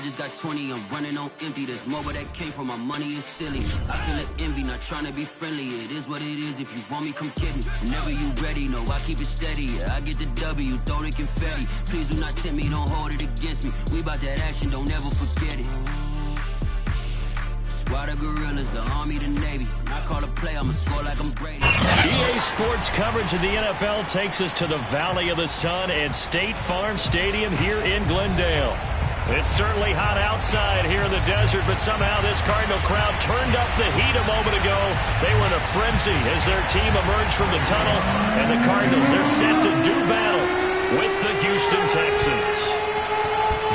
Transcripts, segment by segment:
just got 20, I'm running on empty. There's more where that came from, my money is silly. I feel it envy, not trying to be friendly. It is what it is, if you want me, come get me. Whenever you ready, no, I keep it steady. Yeah, I get the W, throw the confetti. Please do not tempt me, don't hold it against me. We about that action, don't ever forget it. Squad of gorillas, the Army, the Navy. When I call a play, I'ma score like I'm Brady. EA Sports coverage of the NFL takes us to the Valley of the Sun and State Farm Stadium here in Glendale. It's certainly hot outside here in the desert, but somehow this Cardinal crowd turned up the heat a moment ago. They were in a frenzy as their team emerged from the tunnel, and the Cardinals, they're set to do battle with the Houston Texans.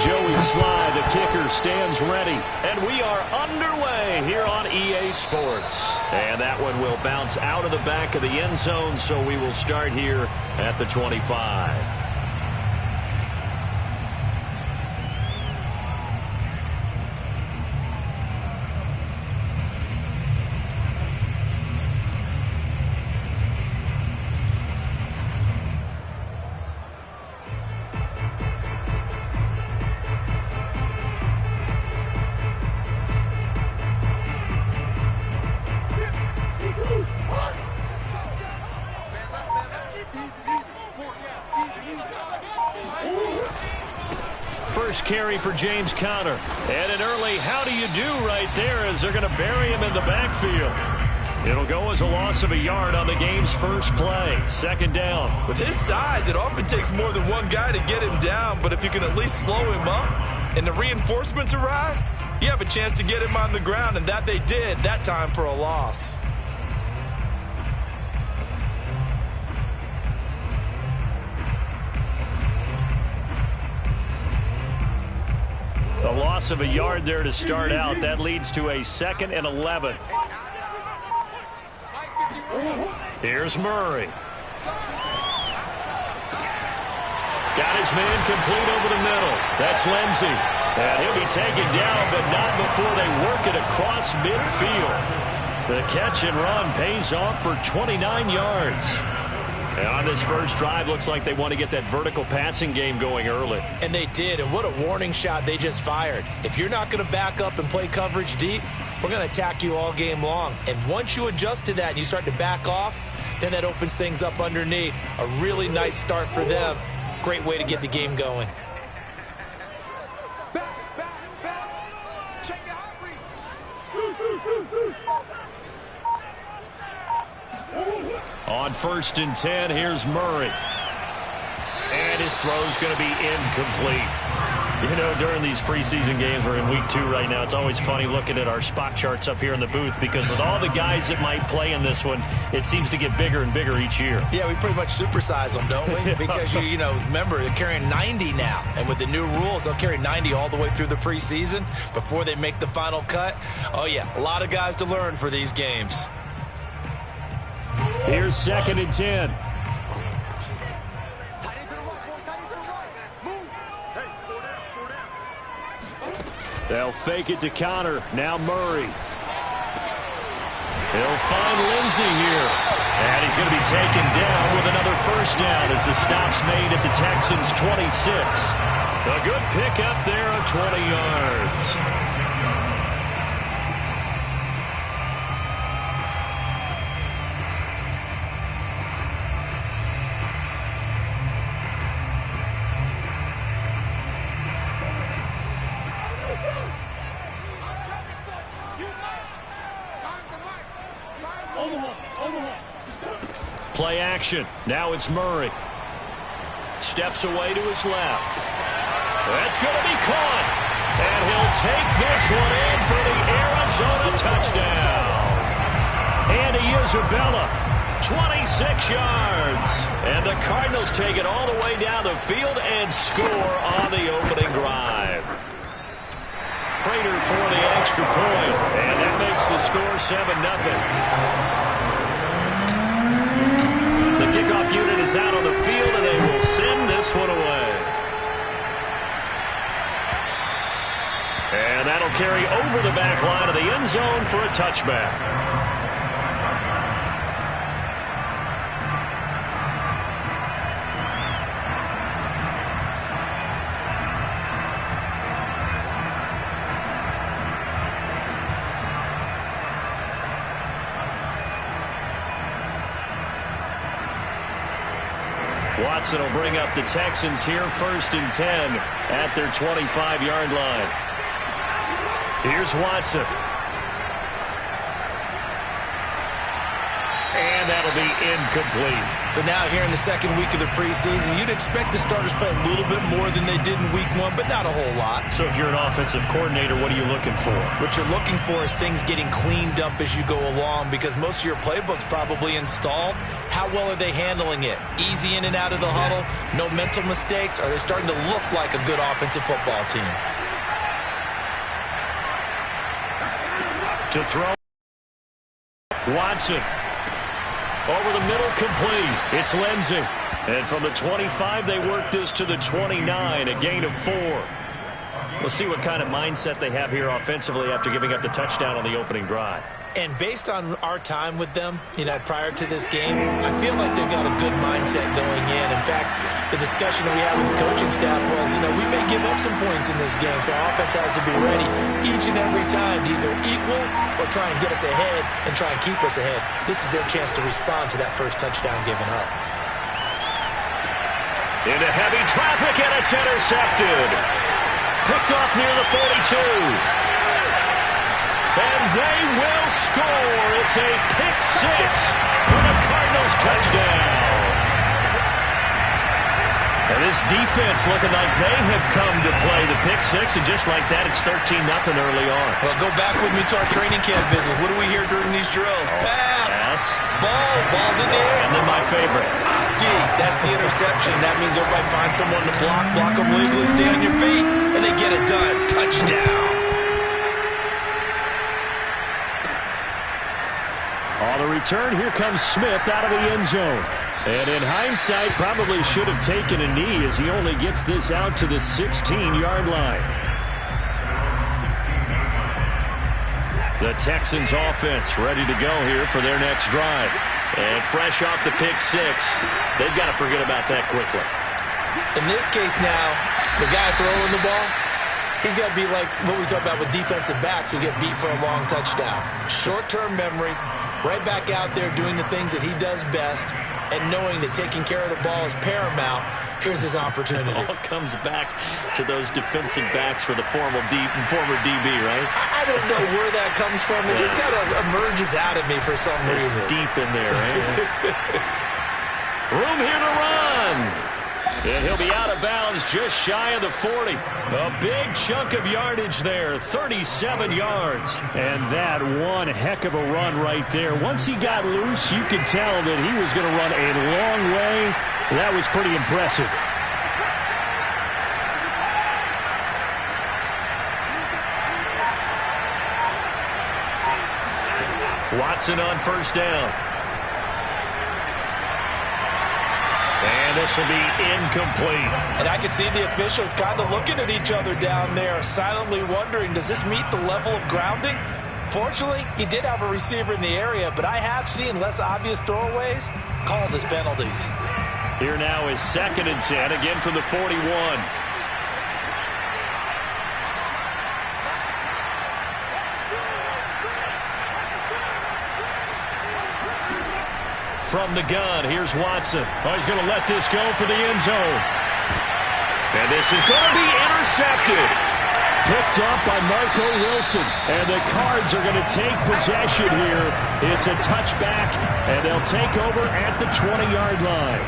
Joey Sly, the kicker, stands ready, and we are underway here on EA Sports. And that one will bounce out of the back of the end zone, so we will start here at the 25. First carry for James Conner. And an early how do you do right there as they're going to bury him in the backfield. It'll go as a loss of a yard on the game's first play. Second down. With his size, it often takes more than one guy to get him down, but if you can at least slow him up and the reinforcements arrive, you have a chance to get him on the ground, and that they did that time for a loss. A loss of a yard there to start out. That leads to a 2nd and 11. Here's Murray. Got his man complete over the middle. That's Lindsey. And he'll be taken down, but not before they work it across midfield. The catch and run pays off for 29 yards. And on this first drive, looks like they want to get that vertical passing game going early. And they did, and what a warning shot they just fired. If you're not going to back up and play coverage deep, we're going to attack you all game long. And once you adjust to that and you start to back off, then that opens things up underneath. A really nice start for them. Great way to get the game going. On 1st and 10, here's Murray. And his throw's going to be incomplete. You know, during these preseason games, we're in week 2 right now, it's always funny looking at our spot charts up here in the booth because with all the guys that might play in this one, it seems to get bigger and bigger each year. Yeah, we pretty much supersize them, don't we? Because, you know, remember, they're carrying 90 now. And with the new rules, they'll carry 90 all the way through the preseason before they make the final cut. Oh, yeah, a lot of guys to learn for these games. Here's 2nd and 10. They'll fake it to Conner. Now Murray. He'll find Lindsey here. And he's going to be taken down with another first down as the stop's made at the Texans' 26. A good pickup there of 20 yards. Play action. Now it's Murray. Steps away to his left. That's going to be caught. And he'll take this one in for the Arizona touchdown. Andy Isabella, 26 yards. And the Cardinals take it all the way down the field and score on the opening drive. Prater for the extra point. And that makes the score 7-0. The kickoff unit is out on the field, and they will send this one away. And that'll carry over the back line of the end zone for a touchback. Watson will bring up the Texans here, 1st and 10 at their 25-yard line. Here's Watson. And that'll be incomplete. So now here in the second week of the preseason, you'd expect the starters play a little bit more than they did in week 1, but not a whole lot. So if you're an offensive coordinator, what are you looking for? What you're looking for is things getting cleaned up as you go along, because most of your playbook's probably installed. How well are they handling it? Easy in and out of the huddle? No mental mistakes? Are they starting to look like a good offensive football team? To throw. Watson. Over the middle, complete. It's Lindsey. And from the 25, they work this to the 29, a gain of 4. We'll see what kind of mindset they have here offensively after giving up the touchdown on the opening drive. And based on our time with them, prior to this game, I feel like they've got a good mindset going in. In fact, the discussion that we had with the coaching staff was, we may give up some points in this game, so our offense has to be ready each and every time to either equal or try and get us ahead and try and keep us ahead. This is their chance to respond to that first touchdown given up. Into heavy traffic, and it's intercepted. Picked off near the 42. And they will score. It's a pick 6 for the Cardinals touchdown. And this defense looking like they have come to play the pick 6, and just like that, it's 13-0 early on. Well, go back with me to our training camp visit. What do we hear during these drills? Pass. Ball's in the air. And then my favorite. Ski. That's the interception. That means everybody finds someone to block them legally, stay on your feet, and they get it done. Touchdown. On the return, here comes Smith out of the end zone. And in hindsight, probably should have taken a knee as he only gets this out to the 16-yard line. The Texans offense ready to go here for their next drive. And fresh off the pick 6, they've got to forget about that quickly. In this case now, the guy throwing the ball, he's got to be like what we talk about with defensive backs who get beat for a long touchdown. Short-term memory, right back out there doing the things that he does best, and knowing that taking care of the ball is paramount. Here's his opportunity. It all comes back to those defensive backs for the former DB, right? I don't know where that comes from. It just kind of emerges out of me for some reason. It's deep in there, right? Room here to run. And he'll be out of bounds just shy of the 40. A big chunk of yardage there, 37 yards. And that one heck of a run right there. Once he got loose, you could tell that he was going to run a long way. That was pretty impressive. Watson on first down. And this will be incomplete. And I can see the officials kind of looking at each other down there, silently wondering, does this meet the level of grounding? Fortunately, he did have a receiver in the area, but I have seen less obvious throwaways called as penalties. Here now is 2nd and 10, again from the 41. From the gun, here's Watson. Oh, he's going to let this go for the end zone. And this is going to be intercepted. Picked up by Marco Wilson. And the Cards are going to take possession here. It's a touchback, and they'll take over at the 20-yard line.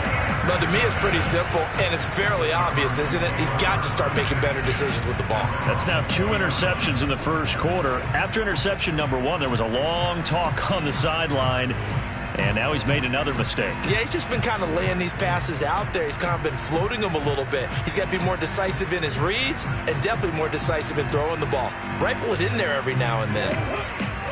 But to me, it's pretty simple, and it's fairly obvious, isn't it? He's got to start making better decisions with the ball. That's now 2 interceptions in the first quarter. After interception number 1, there was a long talk on the sideline. And now he's made another mistake. Yeah, he's just been kind of laying these passes out there. He's kind of been floating them a little bit. He's got to be more decisive in his reads and definitely more decisive in throwing the ball. Rifle it in there every now and then.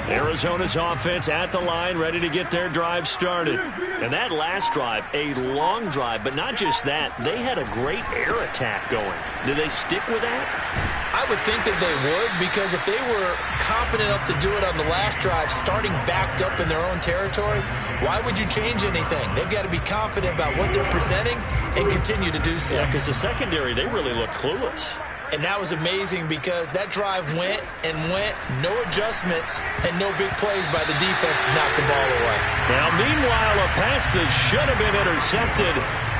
Arizona's offense at the line, ready to get their drive started. And that last drive, a long drive, but not just that. They had a great air attack going. Do they stick with that? I would think that they would, because if they were competent enough to do it on the last drive, starting backed up in their own territory, why would you change anything? They've got to be confident about what they're presenting and continue to do so. Yeah, because the secondary, they really look clueless. And that was amazing because that drive went and went, no adjustments, and no big plays by the defense to knock the ball away. Now, meanwhile, a pass that should have been intercepted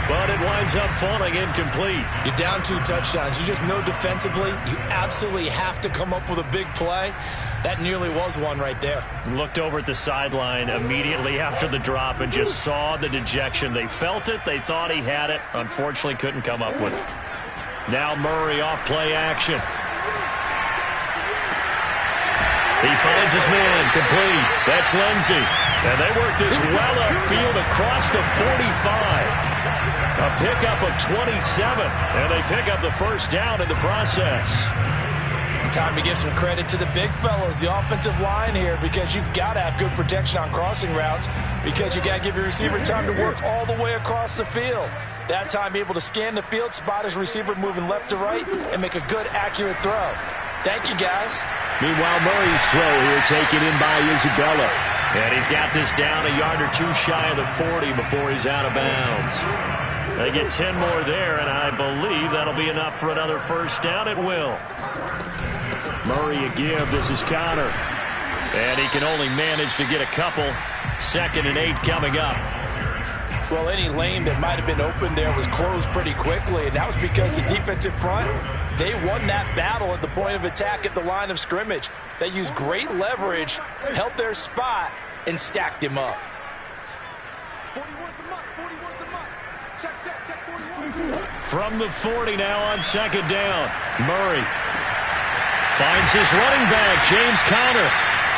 but it winds up falling incomplete. You're down 2 touchdowns. You just know defensively you absolutely have to come up with a big play. That nearly was one right there. Looked over at the sideline immediately after the drop and just saw the dejection. They felt it. They thought he had it. Unfortunately, couldn't come up with it. Now Murray off play action. He finds his man, complete. That's Lindsey. And they work this well upfield across the 45. A pickup of 27. And they pick up the first down in the process. Time to give some credit to the big fellows, the offensive line here, because you've got to have good protection on crossing routes, because you got to give your receiver time to work all the way across the field. That time able to scan the field, spot his receiver moving left to right, and make a good, accurate throw. Thank you, guys. Meanwhile, Murray's throw here taken in by Isabella. And he's got this down a yard or 2 shy of the 40 before he's out of bounds. They get 10 more there, and I believe that'll be enough for another first down. It will. Murray a give. This is Connor. And he can only manage to get a couple. 2nd and 8 coming up. Well, any lane that might have been open there was closed pretty quickly, and that was because the defensive front, they won that battle at the point of attack at the line of scrimmage. They used great leverage, held their spot, and stacked him up. From the 40 now on 2nd down. Murray finds his running back, James Conner.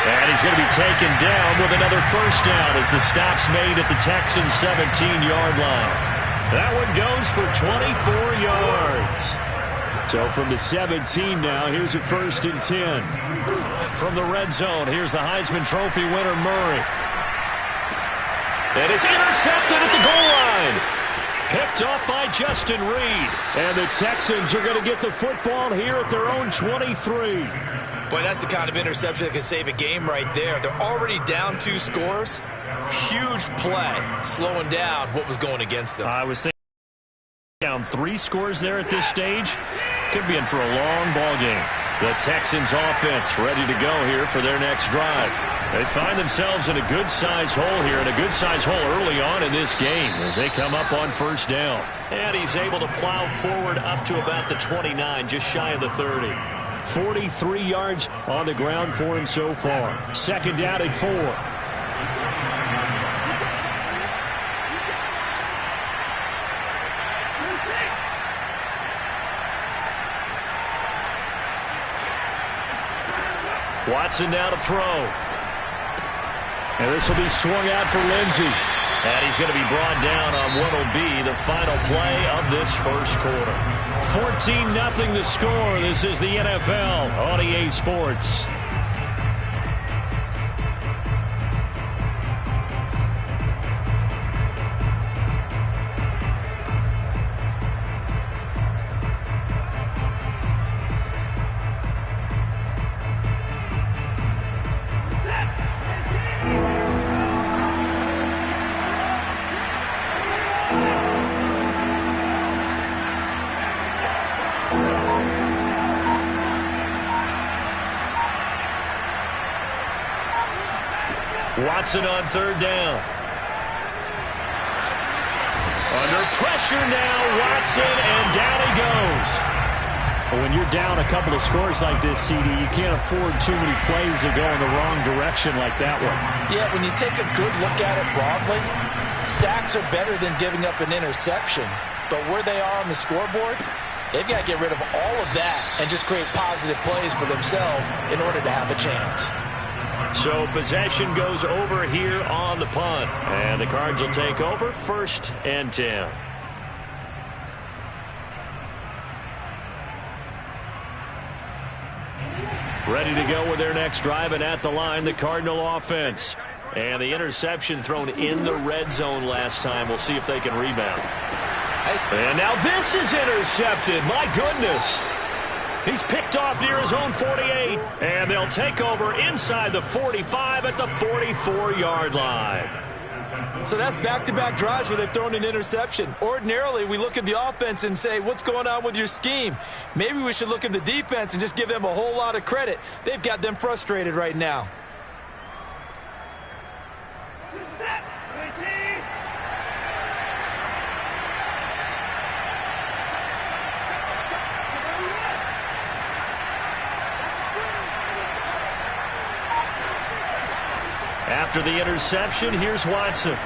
And he's going to be taken down with another first down as the stop's made at the Texans' 17-yard line. That one goes for 24 yards. So from the 17 now, here's a 1st and 10. From the red zone, here's the Heisman Trophy winner, Murray. And it's intercepted at the goal line. Picked off by Justin Reed. And the Texans are going to get the football here at their own 23. Boy, that's the kind of interception that can save a game right there. They're already down 2 scores. Huge play, slowing down what was going against them. I was thinking down 3 scores there at this stage. Could be in for a long ball game. The Texans offense ready to go here for their next drive. They find themselves in a good-sized hole here, and a good-sized hole early on in this game as they come up on first down. And he's able to plow forward up to about the 29, just shy of the 30. 43 yards on the ground for him so far. 2nd down at 4. Watson now to throw. And this will be swung out for Lindsey. And he's going to be brought down on what will be the final play of this first quarter. 14-0 the score. This is the NFL on EA Sports. Watson on 3rd down. Under pressure now, Watson, and down he goes. When you're down a couple of scores like this, CD, you can't afford too many plays that go in the wrong direction like that one. Yeah, when you take a good look at it broadly, sacks are better than giving up an interception. But where they are on the scoreboard, they've got to get rid of all of that and just create positive plays for themselves in order to have a chance. So possession goes over here on the punt. And the Cards will take over 1st and 10. Ready to go with their next drive, and at the line, the Cardinal offense. And the interception thrown in the red zone last time. We'll see if they can rebound. And now this is intercepted. My goodness. He's picked off near his own 48. And they'll take over inside the 45 at the 44-yard line. So that's back-to-back drives where they've thrown an interception. Ordinarily, we look at the offense and say, what's going on with your scheme? Maybe we should look at the defense and just give them a whole lot of credit. They've got them frustrated right now. After the interception, here's Watson.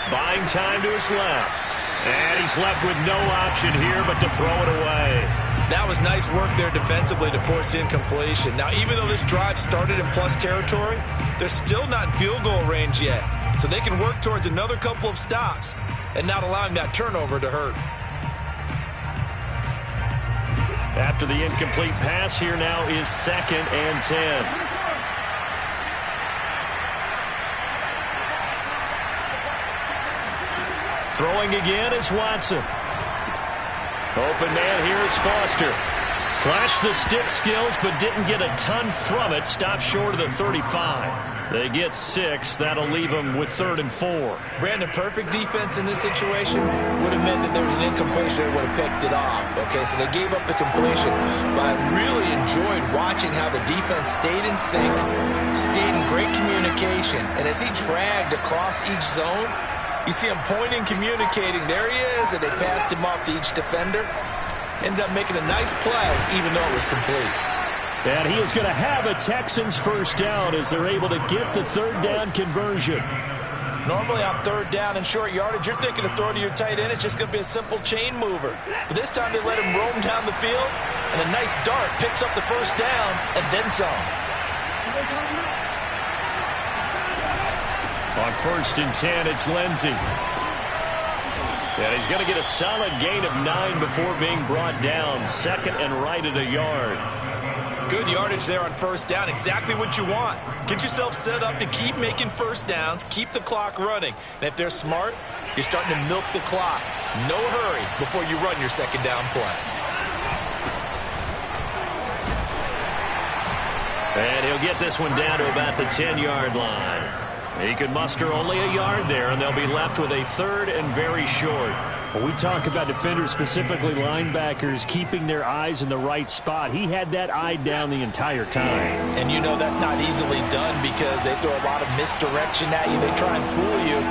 Buying time to his left. And he's left with no option here but to throw it away. That was nice work there defensively to force incompletion. Now, even though this drive started in plus territory, they're still not in field goal range yet. So they can work towards another couple of stops and not allowing that turnover to hurt. After the incomplete pass, here now is 2nd and 10. Throwing again is Watson. Open man here is Foster. Flashed the stick skills, but didn't get a ton from it. Stopped short of the 35. They get 6. That'll leave them with 3rd and 4. Brandon, perfect defense in this situation would have meant that there was an incompletion that would have picked it off. Okay, so they gave up the completion. But I really enjoyed watching how the defense stayed in sync, stayed in great communication. And as he dragged across each zone, you see him pointing, communicating. There he is, and they passed him off to each defender. Ended up making a nice play, even though it was complete. And he is going to have a Texans first down as they're able to get the 3rd down conversion. Normally on 3rd down and short yardage, you're thinking of throwing to your tight end. It's just going to be a simple chain mover. But this time they let him roam down the field, and a nice dart picks up the first down and then some. On 1st and 10, it's Lindsey. And he's going to get a solid gain of 9 before being brought down. 2nd and right at a yard. Good yardage there on 1st down. Exactly what you want. Get yourself set up to keep making 1st downs, keep the clock running. And if they're smart, you're starting to milk the clock. No hurry before you run your 2nd down play. And he'll get this one down to about the 10-yard line. He could muster only a yard there, and they'll be left with a 3rd and very short. Well, we talk about defenders, specifically linebackers, keeping their eyes in the right spot. He had that eye down the entire time. And you know that's not easily done because they throw a lot of misdirection at you. They try and fool you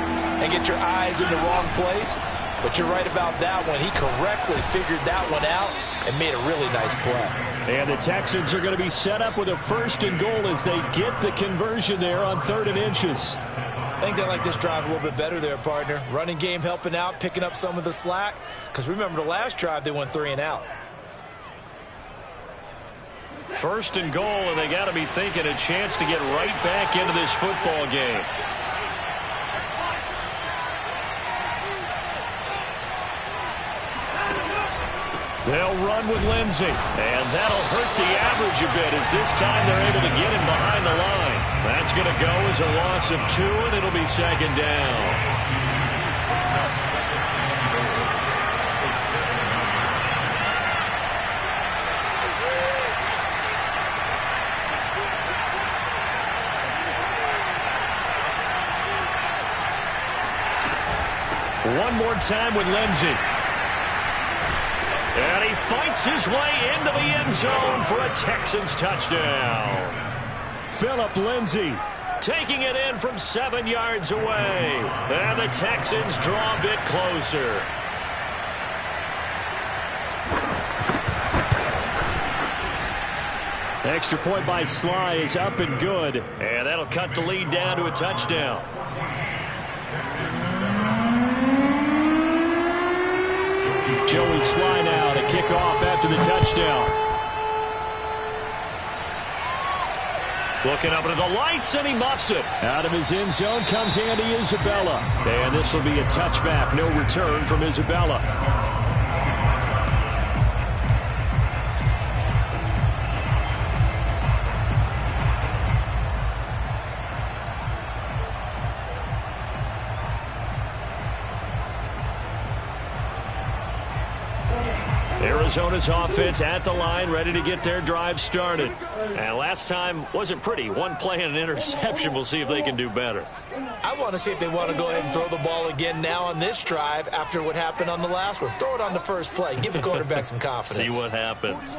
and get your eyes in the wrong place. But you're right about that one. He correctly figured that one out and made a really nice play. And the Texans are going to be set up with a 1st and goal as they get the conversion there on 3rd and inches. I think they like this drive a little bit better there, partner. Running game helping out, picking up some of the slack. Because remember the last drive, they went 3 and out. 1st and goal, and they got to be thinking a chance to get right back into this football game. They'll run with Lindsey, and that'll hurt the average a bit as this time they're able to get him behind the line. That's going to go as a loss of 2, and it'll be 2nd down. One more time with Lindsey. And he fights his way into the end zone for a Texans touchdown. Phillip Lindsay taking it in from 7 yards away. And the Texans draw a bit closer. Extra point by Sly is up and good. And that'll cut the lead down to a touchdown. Joey Sly now to kick off after the touchdown. Looking up into the lights, and he muffs it. Out of his end zone comes Andy Isabella. And this will be a touchback. No return from Isabella. Arizona's offense at the line, ready to get their drive started. And last time wasn't pretty. One play and an interception. We'll see if they can do better. I want to see if they want to go ahead and throw the ball again now on this drive after what happened on the last one. Throw it on the first play. Give the quarterback some confidence. See what happens.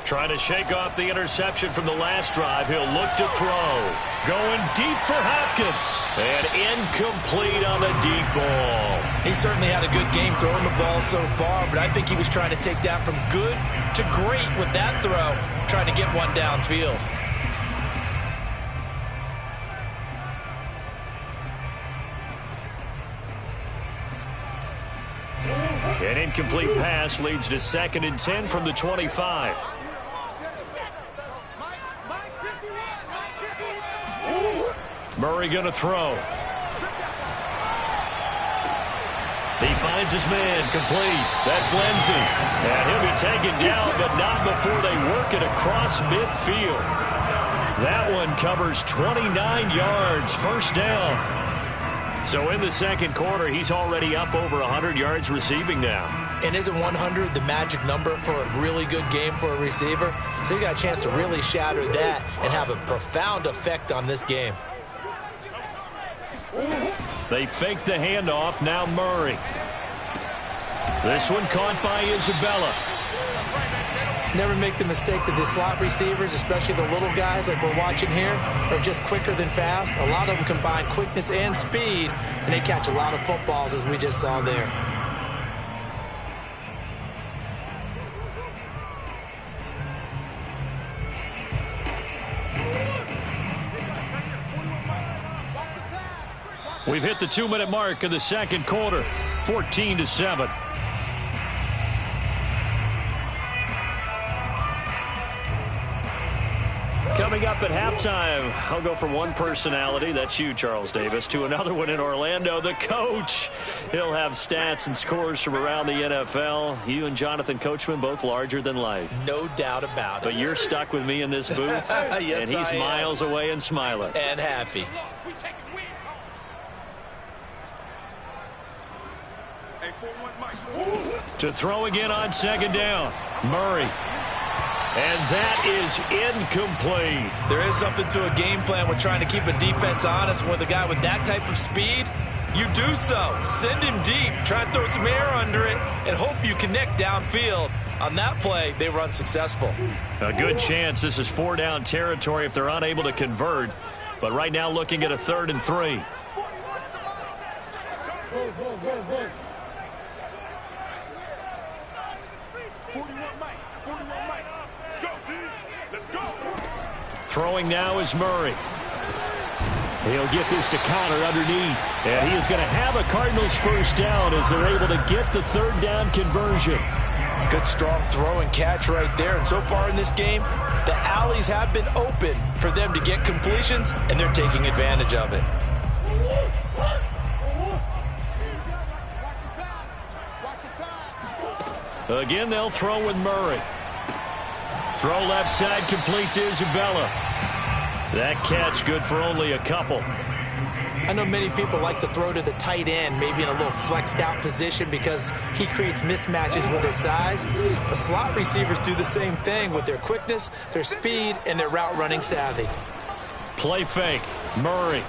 Trying to shake off the interception from the last drive. He'll look to throw. Going deep for Hopkins. And incomplete on the deep ball. He certainly had a good game throwing the ball so far, but I think he was trying to take that from good to great with that throw, trying to get one downfield. incomplete pass leads to 2nd and 10 from the 25. Murray going to throw. He finds his man, complete. That's Lindsey. And he'll be taken down, but not before they work it across midfield. That one covers 29 yards, first down. So in the second quarter, he's already up over 100 yards receiving now. And isn't 100 the magic number for a really good game for a receiver? So he got a chance to really shatter that and have a profound effect on this game. They fake the handoff, now Murray. This one caught by Isabella. Never make the mistake that the slot receivers, especially the little guys like we're watching here, are just quicker than fast. A lot of them combine quickness and speed, and they catch a lot of footballs, as we just saw there. We've hit the 2-minute mark of the second quarter, 14-7. Coming up at halftime, I'll go from one personality, that's you, Charles Davis, to another one in Orlando, the coach. He'll have stats and scores from around the NFL. You and Jonathan Coachman, both larger than life. No doubt about it. But you're stuck with me in this booth, yes, and he's miles away and smiling. And happy. To throw again on second down, Murray. And that is incomplete. There is something to a game plan with trying to keep a defense honest. With a guy with that type of speed, you do so. Send him deep. Try and throw some air under it and hope you connect downfield. On that play, they were unsuccessful. A good chance this is 4-down territory if they're unable to convert. But right now looking at a 3rd and 3. Throwing now is Murray. He'll get this to Connor underneath. And he is going to have a Cardinals first down as they're able to get the 3rd down conversion. Good strong throw and catch right there. And so far in this game, the alleys have been open for them to get completions, and they're taking advantage of it. Again, they'll throw with Murray. Throw left side, complete to Isabella. That catch good for only a couple. I know many people like to throw to the tight end, maybe in a little flexed out position because he creates mismatches with his size. The slot receivers do the same thing with their quickness, their speed, and their route running savvy. Play fake, Murray.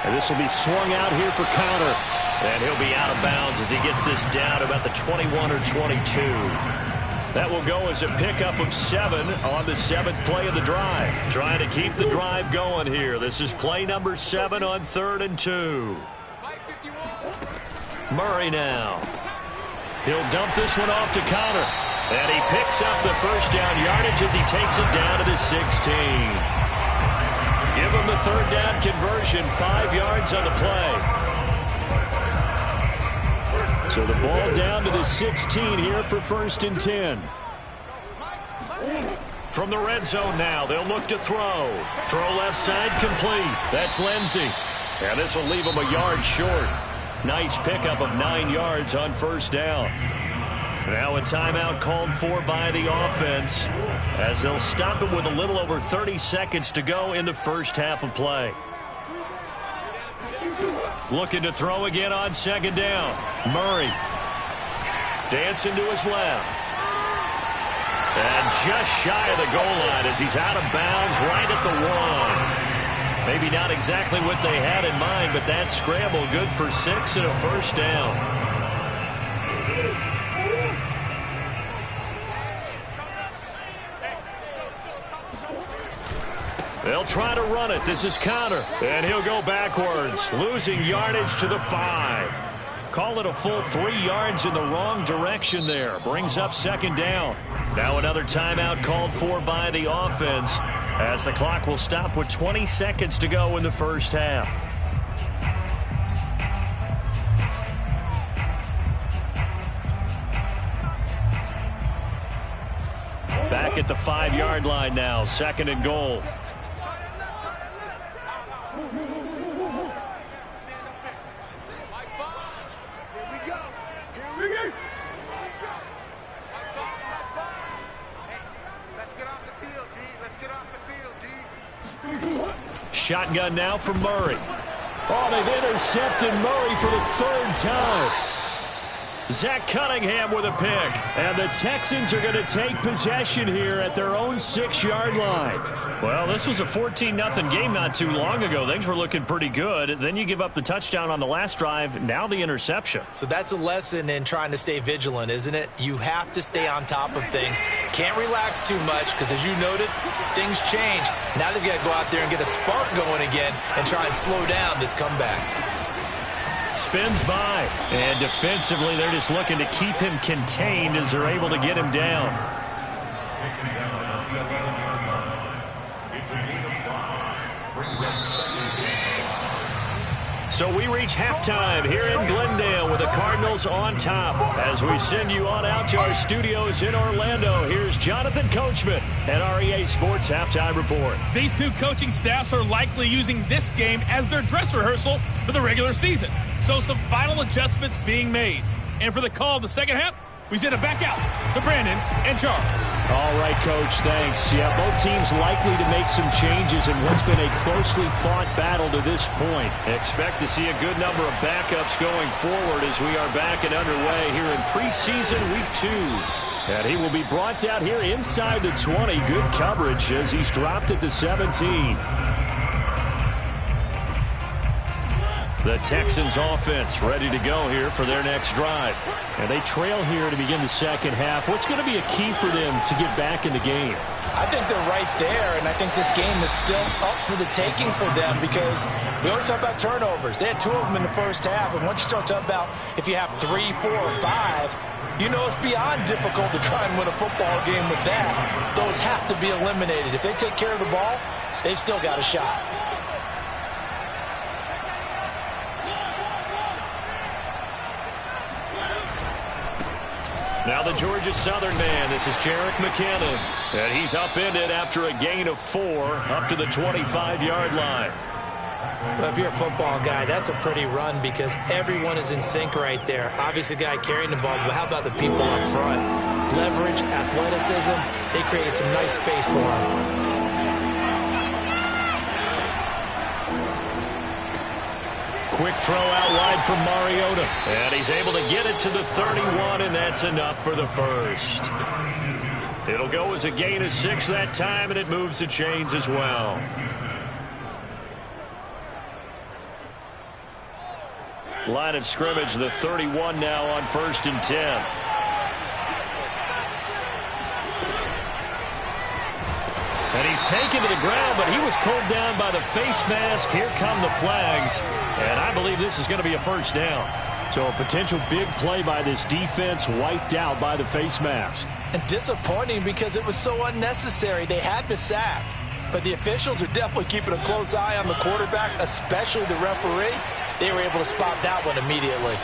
And this will be swung out here for Connor. And he'll be out of bounds as he gets this down about the 21 or 22. That will go as a pickup of 7 on the 7th play of the drive. Trying to keep the drive going here. This is play number 7 on 3rd and 2. Murray now. He'll dump this one off to Connor. And he picks up the first down yardage as he takes it down to the 16. Give him the 3rd down conversion, 5 yards on the play. So the ball down to the 16 here for 1st and 10. From the red zone now, they'll look to throw. Throw left side complete. That's Lindsey. And this will leave him a yard short. Nice pickup of 9 yards on 1st down. Now a timeout called for by the offense as they'll stop it with a little over 30 seconds to go in the first half of play. Looking to throw again on 2nd down. Murray dancing to his left. And just shy of the goal line as he's out of bounds right at the 1. Maybe not exactly what they had in mind, but that scramble good for 6 and a first down. They'll try to run it. This is Connor. And he'll go backwards, losing yardage to the 5. Call it a full 3 yards in the wrong direction there. Brings up 2nd down. Now another timeout called for by the offense as the clock will stop with 20 seconds to go in the first half. Back at the 5-yard line now, 2nd and goal. Shotgun now for Murray. Oh, they've intercepted Murray for the 3rd time. Zach Cunningham with a pick. And the Texans are going to take possession here at their own 6-yard line. Well, this was a 14-0 game not too long ago. Things were looking pretty good. Then you give up the touchdown on the last drive. Now the interception. So that's a lesson in trying to stay vigilant, isn't it? You have to stay on top of things. Can't relax too much because, as you noted, things change. Now they've got to go out there and get a spark going again and try and slow down this comeback. Spins by. And defensively, they're just looking to keep him contained as they're able to get him down. So we reach halftime here in Glendale with the Cardinals on top. As we send you on out to our studios in Orlando, here's Jonathan Coachman at REA Sports Halftime Report. These two coaching staffs are likely using this game as their dress rehearsal for the regular season. So some final adjustments being made. And for the call of the second half, we send it back out to Brandon and Charles. All right, Coach, thanks. Yeah, both teams likely to make some changes in what's been a closely fought battle to this point. Expect to see a good number of backups going forward as we are back and underway here in preseason week 2. And he will be brought down here inside the 20. Good coverage as he's dropped at the 17. The Texans offense ready to go here for their next drive. And they trail here to begin the second half. What's going to be a key for them to get back in the game? I think they're right there, and I think this game is still up for the taking for them because we always talk about turnovers. They had 2 of them in the first half, and once you start talking about if you have 3, 4, or 5, you know it's beyond difficult to try and win a football game with that. Those have to be eliminated. If they take care of the ball, they've still got a shot. Now the Georgia Southern man, this is Jerick McKinnon. And he's upended after a gain of 4 up to the 25-yard line. Well, if you're a football guy, that's a pretty run because everyone is in sync right there. Obviously, the guy carrying the ball, but how about the people up front? Leverage, athleticism, they created some nice space for him. Quick throw out wide from Mariota. And he's able to get it to the 31, and that's enough for the first. It'll go as a gain of 6 that time, and it moves the chains as well. Line of scrimmage, the 31 now on 1st and 10. And he's taken to the ground, but he was pulled down by the face mask. Here come the flags. And I believe this is going to be a first down. So a potential big play by this defense wiped out by the face mask. And disappointing because it was so unnecessary. They had the sack. But the officials are definitely keeping a close eye on the quarterback, especially the referee. They were able to spot that one immediately.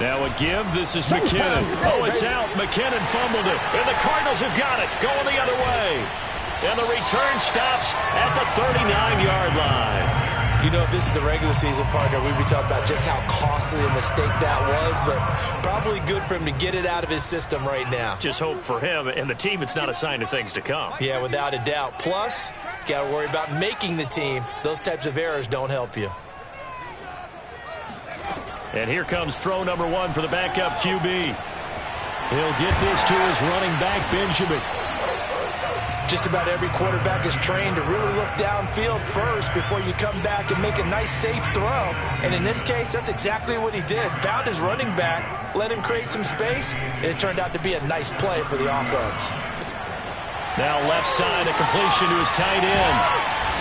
Now a give. This is McKinnon. Oh, it's out. McKinnon fumbled it. And the Cardinals have got it. Going the other way. And the return stops at the 39-yard line. You know, if this is the regular season, partner, we'd be talking about just how costly a mistake that was, but probably good for him to get it out of his system right now. Just hope for him and the team it's not a sign of things to come. Yeah, without a doubt. Plus, got to worry about making the team. Those types of errors don't help you. And here comes throw number 1 for the backup QB. He'll get this to his running back, Benjamin. Just about every quarterback is trained to really look downfield first before you come back and make a nice, safe throw. And in this case, that's exactly what he did. Found his running back, let him create some space, and it turned out to be a nice play for the offense. Now left side, a completion to his tight end.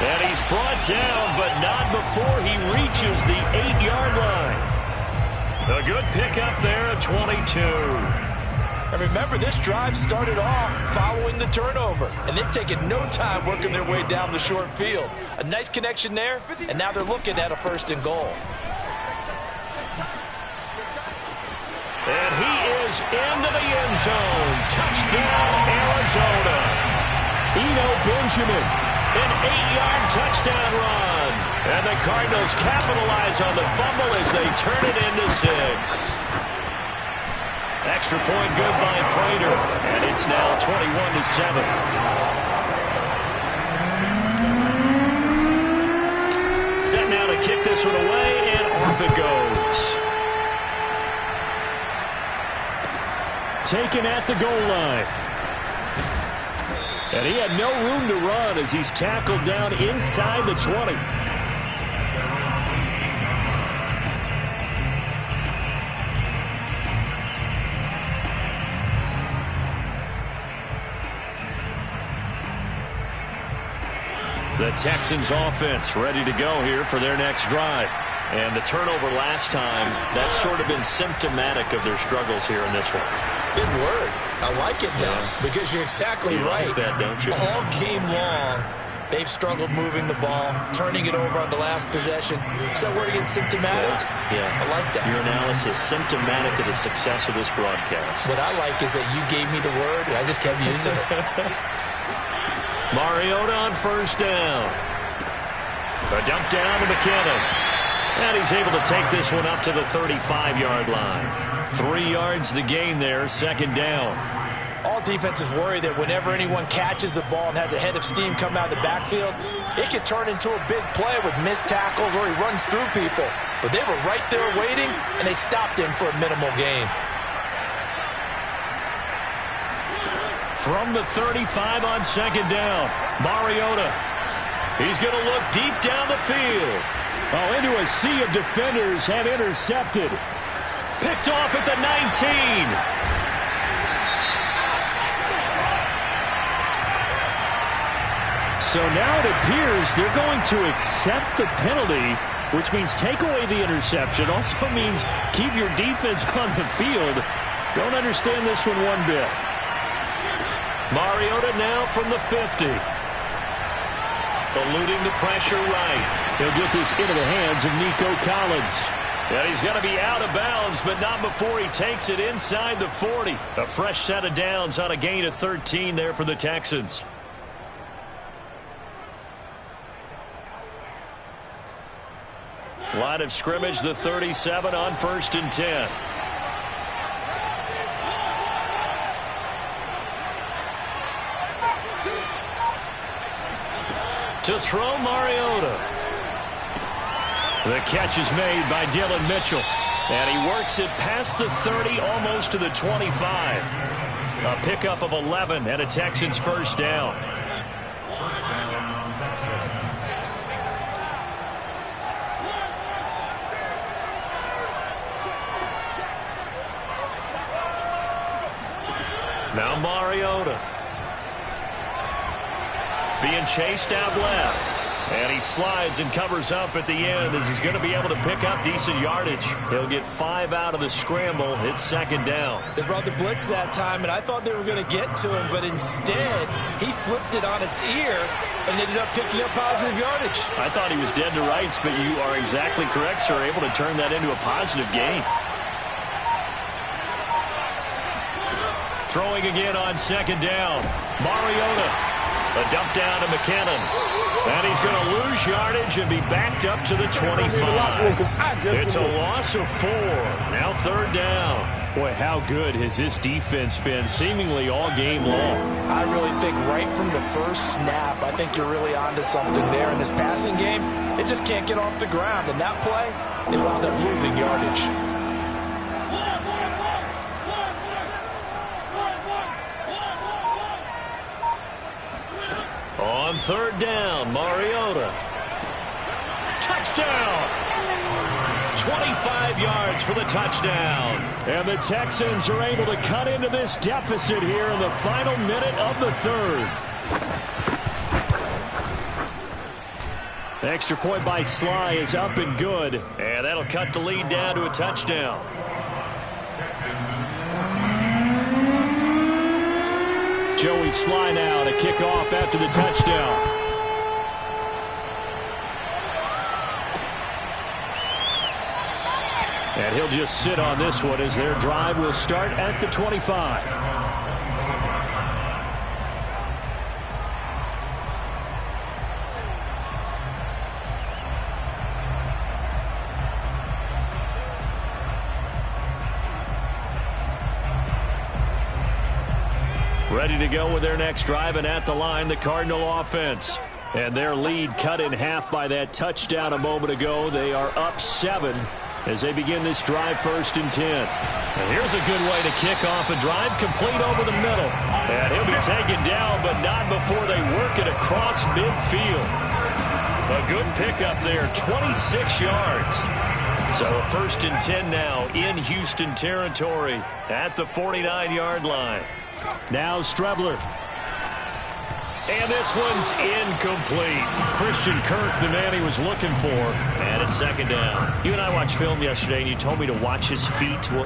And he's brought down, but not before he reaches the 8-yard line. A good pickup there at 22. And remember, this drive started off following the turnover, and they've taken no time working their way down the short field. A nice connection there, and now they're looking at a 1st and goal. And he is into the end zone. Touchdown, Arizona. Benjamin. An 8-yard touchdown run. And the Cardinals capitalize on the fumble as they turn it into 6. Extra point good by Prater. And it's now 21-7. Set now to kick this one away, and off it goes. Taken at the goal line. And he had no room to run as he's tackled down inside the 20. The Texans offense ready to go here for their next drive. And the turnover last time, that's sort of been symptomatic of their struggles here in this one. Good word. I like it, though, because you're exactly right. Like that, don't you? All game long, they've struggled moving the ball, turning it over on the last possession. Is that word again, symptomatic? Yeah. I like that. Your analysis, symptomatic of the success of this broadcast. What I like is that you gave me the word, and I just kept using it. Mariota on first down. A dump down to McKinnon. And he's able to take this one up to the 35-yard line. 3 yards the gain there, second down. All defenses worry that whenever anyone catches the ball and has a head of steam come out of the backfield, it could turn into a big play with missed tackles or he runs through people. But they were right there waiting, and they stopped him for a minimal gain. From the 35 on second down, Mariota. He's going to look deep down the field. Oh, into a sea of defenders and intercepted. Picked off at the 19. So now it appears they're going to accept the penalty, which means take away the interception. Also means keep your defense on the field. Don't understand this one one bit. Mariota now from the 50. Eluding the pressure right. He'll get this into the hands of Nico Collins. And he's going to be out of bounds, but not before he takes it inside the 40. A fresh set of downs on a gain of 13 there for the Texans. Line of scrimmage, the 37 on 1st and 10. To throw, Mariota. The catch is made by Dillon Mitchell. And he works it past the 30, almost to the 25. A pickup of 11 and a Texans first down. Now Mariota. Being chased out left. And he slides and covers up at the end as he's going to be able to pick up decent yardage. He'll get 5 out of the scramble. It's second down. They brought the blitz that time, and I thought they were going to get to him, but instead he flipped it on its ear and ended up picking up positive yardage. I thought he was dead to rights, but you are exactly correct, sir. Able to turn that into a positive gain. Throwing again on second down. Mariota. A dump down to McKinnon. And he's going to lose yardage and be backed up to the 25. It's a loss of 4. Now third down. Boy, how good has this defense been seemingly all game long? I really think right from the first snap, I think you're really onto something there. In this passing game, it just can't get off the ground. And that play, they wound up losing yardage. On third down, Mariota. Touchdown! 25 yards for the touchdown. And the Texans are able to cut into this deficit here in the final minute of the third. The extra point by Sly is up and good. And that'll cut the lead down to a touchdown. Joey Sly now to kick off after the touchdown. And he'll just sit on this one as their drive will start at the 25. ready to go with their next drive, and at the line, the Cardinal offense. And their lead cut in half by that touchdown a moment ago. They are up 7 as they begin this drive, 1st and 10. And here's a good way to kick off a drive, complete over the middle. And he'll be taken down, but not before they work it across midfield. A good pickup there, 26 yards. So a 1st and 10 now in Houston territory at the 49-yard line. Now Strebler. And this one's incomplete. Christian Kirk, the man he was looking for, and it's 2nd down. You and I watched film yesterday, and you told me to watch his feet. For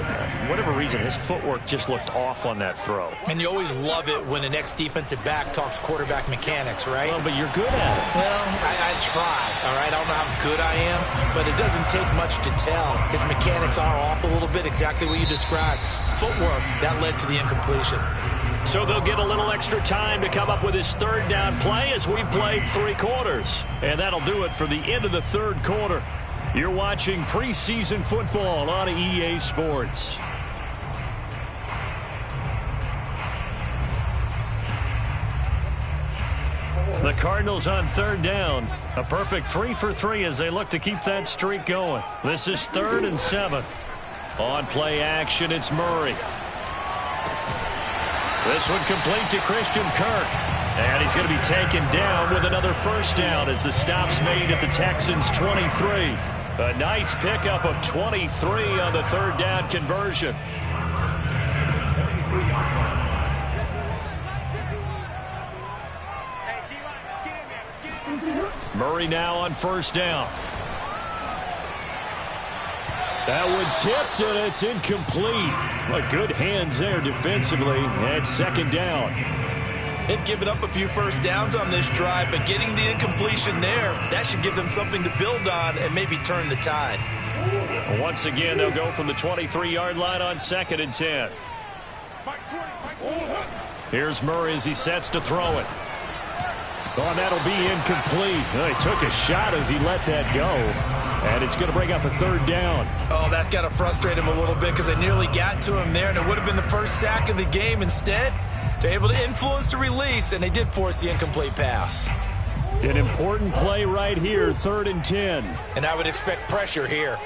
whatever reason, his footwork just looked off on that throw. And you always love it when the next defensive back talks quarterback mechanics, right? Well, but you're good at it. Well, I try, all right? I don't know how good I am, but it doesn't take much to tell. His mechanics are off a little bit, exactly what you described. Footwork, that led to the incompletion. So they'll get a little extra time to come up with his 3rd down play as we've played 3 quarters. And that'll do it for the end of the 3rd quarter. You're watching preseason football on EA Sports. The Cardinals on 3rd down. A perfect 3 for 3 as they look to keep that streak going. This is 3rd and 7. On play action, it's Murray. This one complete to Christian Kirk. And he's going to be taken down with another 1st down as the stop's made at the Texans' 23. A nice pickup of 23 on the 3rd down conversion. Murray now on 1st down. That one tipped, and it's incomplete. Well, good hands there defensively at 2nd down. They've given up a few 1st downs on this drive, but getting the incompletion there, that should give them something to build on and maybe turn the tide. Once again, they'll go from the 23-yard line on 2nd and 10. Here's Murray as he sets to throw it. Oh, that'll be incomplete. Well, he took a shot as he let that go. And it's going to bring up a 3rd down. Oh, that's got to frustrate him a little bit because they nearly got to him there, and it would have been the 1st sack of the game. Instead, they're able to influence the release, and they did force the incomplete pass. An important play right here, 3rd and 10. And I would expect pressure here.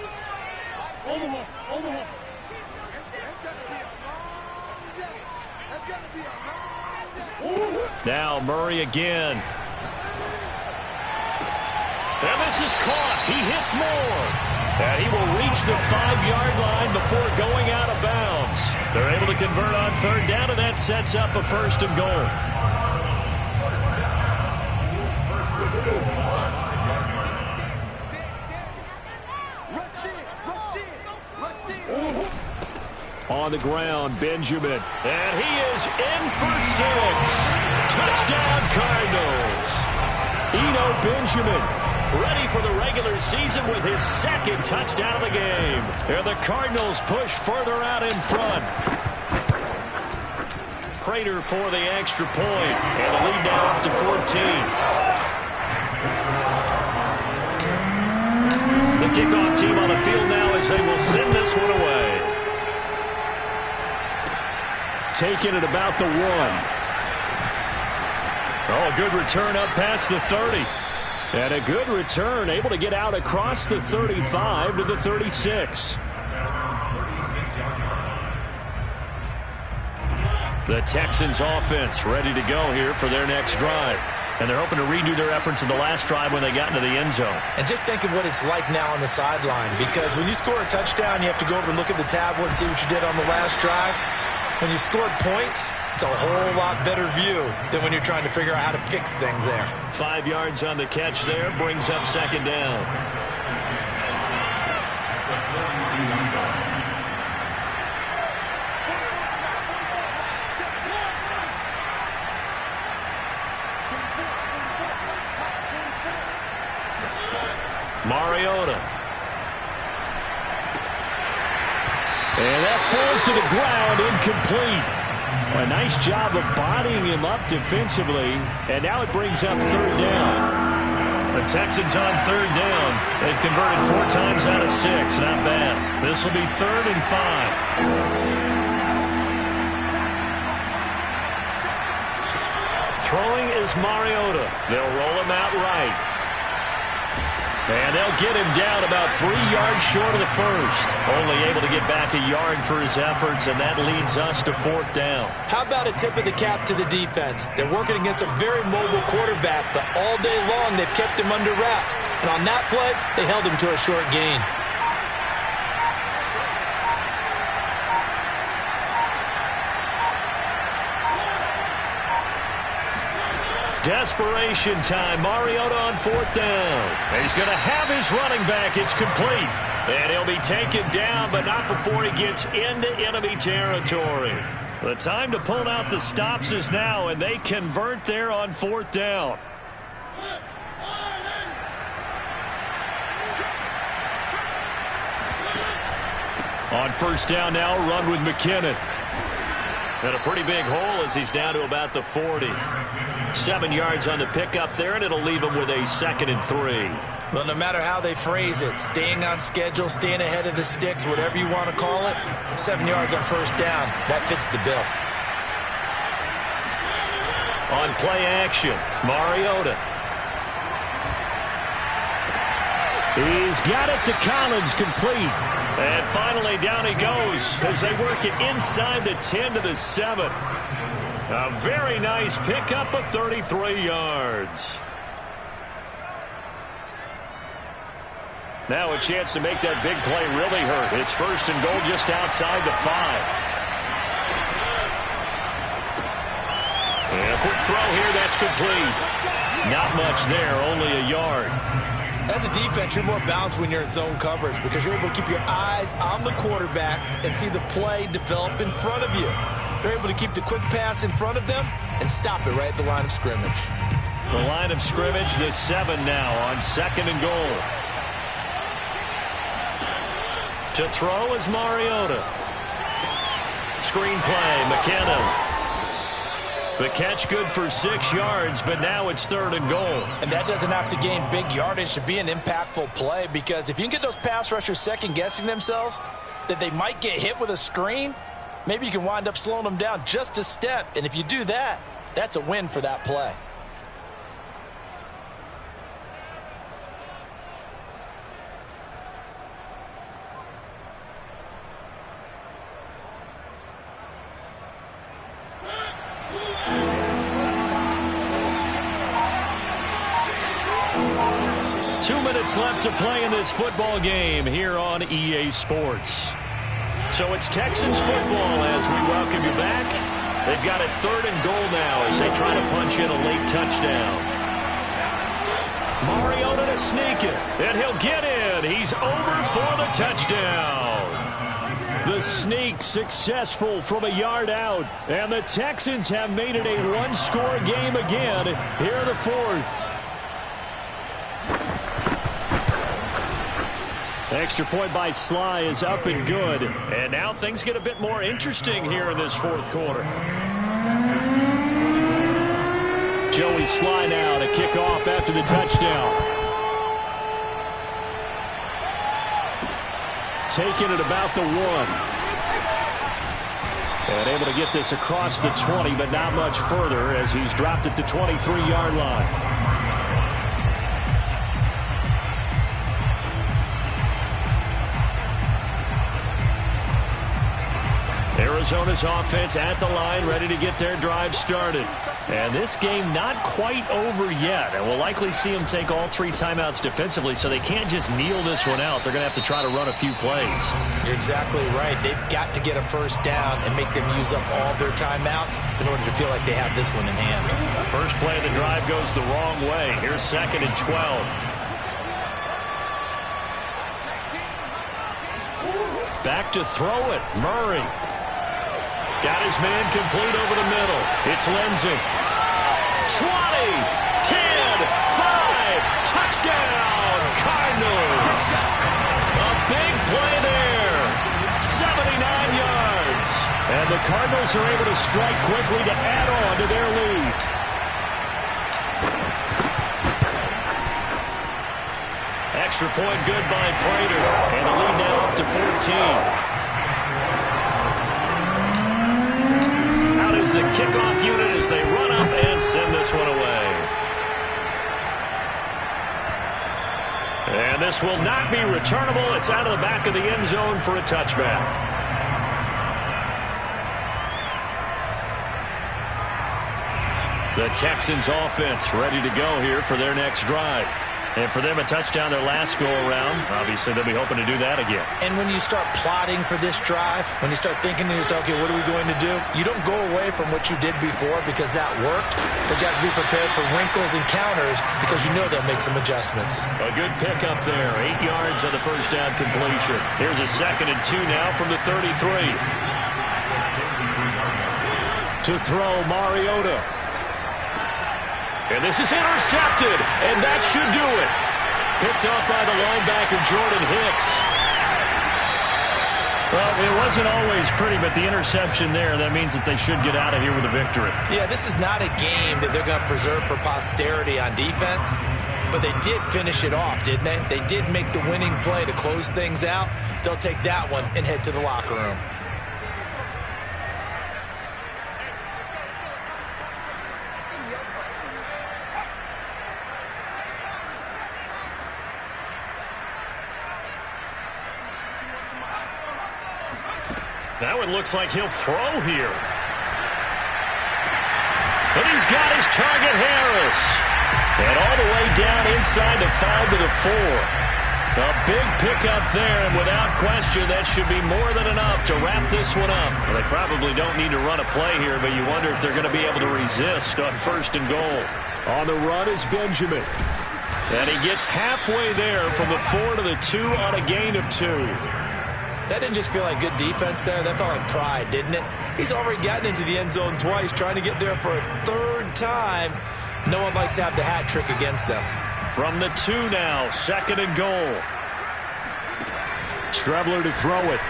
Now Murray again. And this is caught. He hits more. And he will reach the 5-yard line before going out of bounds. They're able to convert on 3rd down, and that sets up a 1st and goal. On the ground, Benjamin. And he is in for 6. Touchdown, Cardinals. Eno Benjamin, ready for the regular season with his 2nd touchdown of the game. And the Cardinals push further out in front. Prater for the extra point. And the lead now up to 14. The kickoff team on the field now as they will send this one away. Taking it about the 1. Oh, good return up past the 30. And a good return, able to get out across the 35 to the 36. The Texans offense ready to go here for their next drive. And they're hoping to redo their efforts in the last drive when they got into the end zone. And just think of what it's like now on the sideline. Because when you score a touchdown, you have to go over and look at the tablet and see what you did on the last drive. When you scored points, it's a whole lot better view than when you're trying to figure out how to fix things there. 5 yards on the catch there, brings up 2nd down. Mariota. And that falls to the ground, incomplete. A nice job of bodying him up defensively, and now it brings up 3rd down. The Texans on 3rd down. They've converted 4 times out of 6. Not bad. This will be 3rd and 5. Throwing is Mariota. They'll roll him out right. And they'll get him down about 3 yards short of the first. Only able to get back a yard for his efforts, and that leads us to 4th down. How about a tip of the cap to the defense? They're working against a very mobile quarterback, but all day long they've kept him under wraps. And on that play, they held him to a short gain. Desperation time. Mariota on 4th down. He's going to have his running back. It's complete. And he'll be taken down, but not before he gets into enemy territory. The time to pull out the stops is now, and they convert there on 4th down. On 1st down now, run with McKinnon. And a pretty big hole as he's down to about the 40. 7 yards on the pickup there, and it'll leave him with a 2nd and 3. Well, no matter how they phrase it, staying on schedule, staying ahead of the sticks, whatever you want to call it, 7 yards on 1st down, that fits the bill. On play action, Mariota. He's got it to Collins, complete. And finally down he goes as they work it inside the 10 to the 7. A very nice pickup of 33 yards. Now a chance to make that big play really hurt. It's 1st and goal just outside the 5. And a quick throw here, that's complete. Not much there, only a yard. As a defense, you're more balanced when you're in zone coverage because you're able to keep your eyes on the quarterback and see the play develop in front of you. They're able to keep the quick pass in front of them and stop it right at the line of scrimmage. The line of scrimmage, the 7 now on 2nd and goal. To throw is Mariota. Screen play, McKinnon. The catch good for 6 yards, but now it's 3rd and goal. And that doesn't have to gain big yardage to be an impactful play, because if you can get those pass rushers second-guessing themselves that they might get hit with a screen, maybe you can wind up slowing them down just a step. And if you do that, that's a win for that play. Left to play in this football game here on EA Sports. So it's Texans football as we welcome you back. They've got it 3rd and goal now as they try to punch in a late touchdown. Mariota to sneak it, and he'll get in. He's over for the touchdown. The sneak successful from a yard out, and the Texans have made it a 1-score game again here in the 4th. Extra point by Sly is up and good. And now things get a bit more interesting here in this 4th quarter. Joey Sly now to kick off after the touchdown. Taking it about the 1. And able to get this across the 20, but not much further as he's dropped it to 23-yard line. Arizona's offense at the line, ready to get their drive started. And this game not quite over yet. And we'll likely see them take all 3 timeouts defensively, so they can't just kneel this one out. They're going to have to try to run a few plays. You're exactly right. They've got to get a 1st down and make them use up all their timeouts in order to feel like they have this one in hand. First play of the drive goes the wrong way. Here's 2nd and 12. Back to throw it. Murray. Got his man complete over the middle. It's Lindsey. 20, 10, 5, touchdown, Cardinals. A big play there. 79 yards. And the Cardinals are able to strike quickly to add on to their lead. Extra point good by Prater. And the lead now up to 14. Is the kickoff unit as they run up and send this This will not be returnable. It's out of the back of the end zone for a touchback. The Texans offense ready to go here for their next drive. And for them, a touchdown their last go-around. Obviously, they'll be hoping to do that again. And when you start plotting for this drive, when you start thinking to yourself, okay, what are we going to do? You don't go away from what you did before because that worked, but you have to be prepared for wrinkles and counters because you know they'll make some adjustments. A good pickup there. 8 yards on the first down completion. Here's a 2nd and 2 now from the 33. To throw, Mariota. And this is intercepted, and that should do it. Picked off by the linebacker, Jordan Hicks. Well, it wasn't always pretty, but the interception there, that means that they should get out of here with a victory. Yeah, this is not a game that they're going to preserve for posterity on defense, but they did finish it off, didn't they? They did make the winning play to close things out. They'll take that one and head to the locker room. Now it looks like he'll throw here. And he's got his target, Harris. And all the way down inside the 5 to the 4. A big pickup there, and without question, that should be more than enough to wrap this one up. Well, they probably don't need to run a play here, but you wonder if they're going to be able to resist on 1st and goal. On the run is Benjamin. And he gets halfway there from the 4 to the 2 on a gain of 2. That didn't just feel like good defense there. That felt like pride, didn't it? He's already gotten into the end zone twice, trying to get there for a 3rd time. No one likes to have the hat trick against them. From the 2 now, 2nd and goal. Strebler to throw it.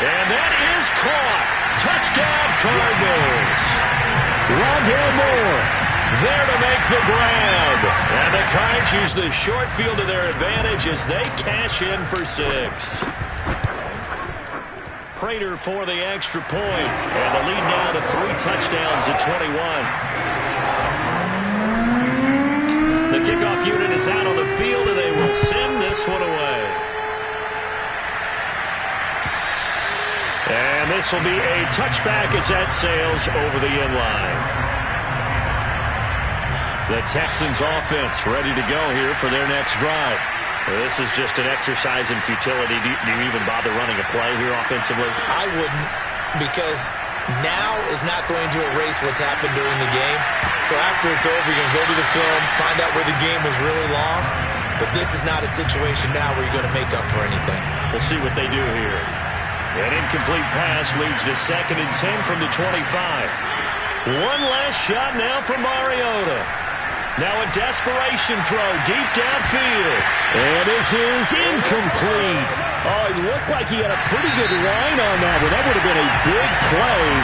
And that is caught. Touchdown, Cardinals. Rondale Moore there to make the grab. And the Cards use the short field to their advantage as they cash in for 6. Prater for the extra point. And the lead now to 3 touchdowns at 21. The kickoff unit is out on the field, and they will send this one away. And this will be a touchback as that sails over the end line. The Texans offense ready to go here for their next drive. This is just an exercise in futility. Do you even bother running a play here offensively? I wouldn't, because now is not going to erase what's happened during the game. So after it's over, you're going to go to the film, find out where the game was really lost. But this is not a situation now where you're going to make up for anything. We'll see what they do here. An incomplete pass leads to 2nd and 10 from the 25. One last shot now from Mariota. Now a desperation throw deep downfield. And this is incomplete. Oh, it looked like he had a pretty good line on that one. That would have been a big play.